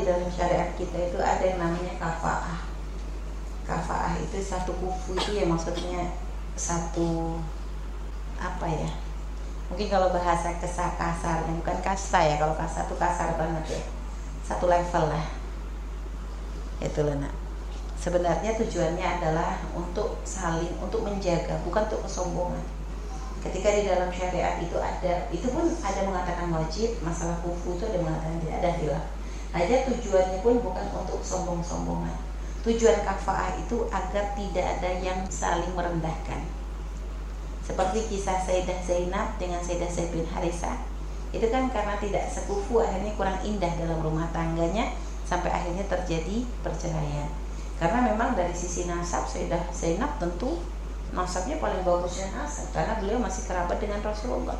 Dalam syariat kita itu ada yang namanya kafaah. Kafaah itu satu kufu, itu ya maksudnya satu apa ya? Mungkin kalau bahasa kasar, yang bukan kasta ya, kalau kasta itu kasar banget ya. Satu level lah. Itu loh nak. Sebenarnya tujuannya adalah untuk saling, untuk menjaga, bukan untuk kesombongan. Ketika di dalam syariat itu ada, itu pun ada mengatakan wajib, masalah kufu itu ada mengatakan tidak, ada hilaf. Aja tujuannya pun bukan untuk sombong-sombongan. Tujuan kafaah itu agar tidak ada yang saling merendahkan. Seperti kisah Sayyidah Zainab dengan Sayyidah Zaid bin Harisah. Itu kan karena tidak sekufu, akhirnya kurang indah dalam rumah tangganya, sampai akhirnya terjadi perceraian. Karena memang dari sisi nasab, Sayyidah Zainab tentu nasabnya paling bagusnya nasab, karena beliau masih kerabat dengan Rasulullah.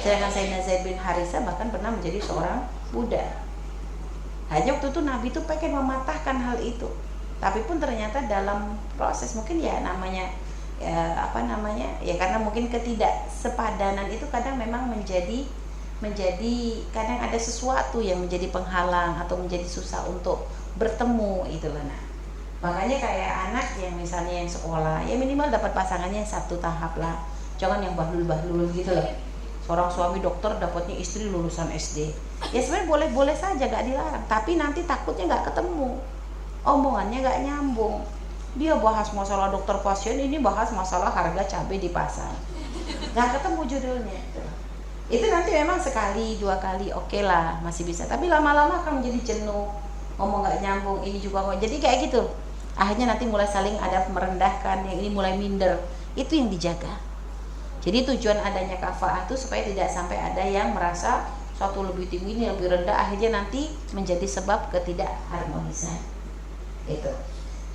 Sedangkan Sayyidah Zaid bin Harisah bahkan pernah menjadi seorang budak. Hanya waktu itu Nabi itu pengen mematahkan hal itu, tapi pun ternyata dalam proses mungkin ya namanya ya, karena mungkin ketidaksepadanan itu kadang memang menjadi kadang ada sesuatu yang menjadi penghalang atau menjadi susah untuk bertemu itu loh. Nah, makanya kayak anak yang misalnya yang sekolah ya minimal dapat pasangannya satu tahap lah, jangan yang bahlul gitu loh. Seorang suami dokter dapatnya istri lulusan SD, ya sebenarnya boleh saja, gak dilarang, tapi nanti takutnya gak ketemu, omongannya gak nyambung. Dia bahas masalah dokter pasien, ini bahas masalah harga cabai di pasar, gak ketemu judulnya. Itu nanti memang sekali dua kali oke lah masih bisa, tapi lama-lama akan menjadi jenuh, ngomong gak nyambung, ini juga kok, jadi kayak gitu. Akhirnya nanti mulai saling ada merendahkan, yang ini mulai minder. Itu yang dijaga. Jadi tujuan adanya kafaah itu supaya tidak sampai ada yang merasa suatu lebih tinggi, ini lebih rendah, akhirnya nanti menjadi sebab ketidakharmonisan. Itu.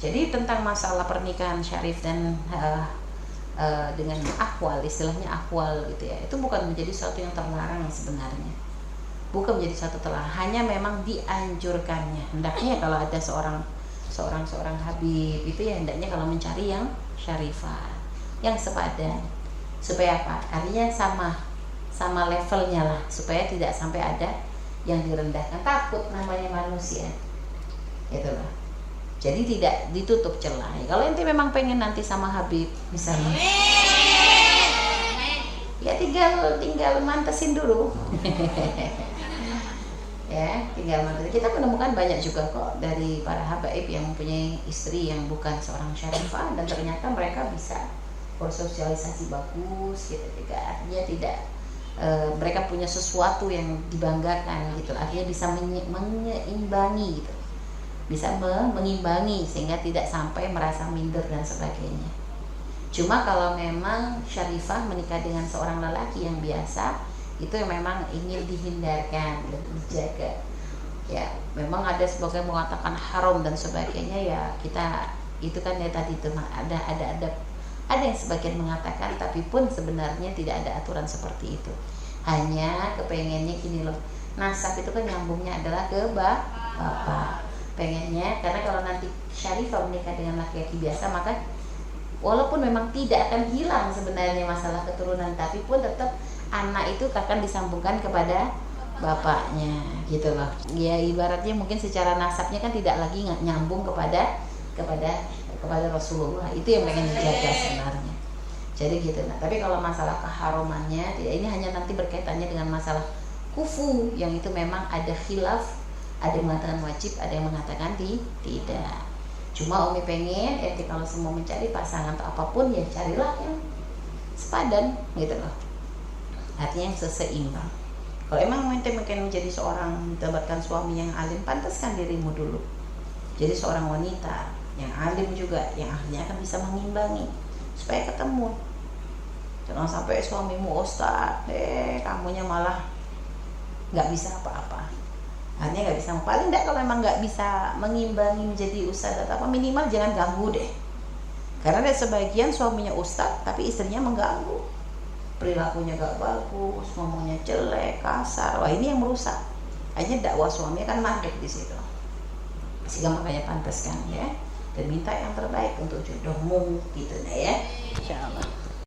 Jadi tentang masalah pernikahan syarif dan dengan akhwal, istilahnya akhwal gitu ya, itu bukan menjadi sesuatu yang terlarang sebenarnya. Bukan menjadi suatu terlarang, hanya memang dianjurkannya. Hendaknya kalau ada seorang habib itu ya hendaknya kalau mencari yang syarifah, yang sepadan. Supaya apa? Artinya sama levelnya lah, supaya tidak sampai ada yang direndahkan. Takut namanya manusia, gitu loh. Jadi tidak ditutup celah. Kalau ente memang pengen nanti sama Habib misalnya, ya tinggal mantesin dulu. Ya, tinggal mantesin. Kita menemukan banyak juga kok dari para habaib yang mempunyai istri yang bukan seorang syarifah, dan ternyata mereka bisa bersosialisasi bagus gitu juga, artinya tidak mereka punya sesuatu yang dibanggakan gitu, artinya bisa menyimbangi gitu, bisa mengimbangi sehingga tidak sampai merasa minder dan sebagainya. Cuma kalau memang syarifah menikah dengan seorang lelaki yang biasa, itu yang memang ingin dihindarkan dan dijaga. Ya, memang ada sebagian mengatakan haram dan sebagainya, ya kita itu kan ya tadi itu ada yang sebagian mengatakan, tapi pun sebenarnya tidak ada aturan seperti itu. Hanya kepengennya gini loh, nasab itu kan nyambungnya adalah ke bapak. Pengennya, karena kalau nanti syarifah menikah dengan laki-laki biasa, maka walaupun memang tidak akan hilang sebenarnya masalah keturunan, tapi pun tetap anak itu akan disambungkan kepada bapaknya gitu loh. Ya ibaratnya mungkin secara nasabnya kan tidak lagi nyambung kepada Rasulullah. Itu yang pengen dijaga sebenarnya. Jadi gitu. Nah, tapi kalau masalah keharumannya, ini hanya nanti berkaitannya dengan masalah kufu, yang itu memang ada khilaf, ada yang mengatakan wajib, ada yang mengatakan tidak. Cuma Umi pengen kalau semua mencari pasangan atau apapun, ya carilah yang sepadan gitu loh, artinya yang seimbang. Kalau emang ente mungkin menjadi seorang, mendapatkan suami yang alim, pantaskan dirimu dulu jadi seorang wanita yang alim juga, yang akhirnya akan bisa mengimbangi supaya ketemu. Jangan sampai suamimu ustaz, kamunya malah nggak bisa apa-apa. Akhirnya nggak bisa, paling enggak kalau memang nggak bisa mengimbangi menjadi ustaz atau apa, minimal jangan ganggu deh. Karena ada sebagian suaminya ustaz tapi istrinya mengganggu, perilakunya gak bagus, ngomongnya jelek, kasar. Wah, ini yang merusak. Akhirnya dakwah suami kan mandek di situ. Sehingga makanya pantaskan ya, dan minta yang terbaik untuk jodohmu gitu nah ya.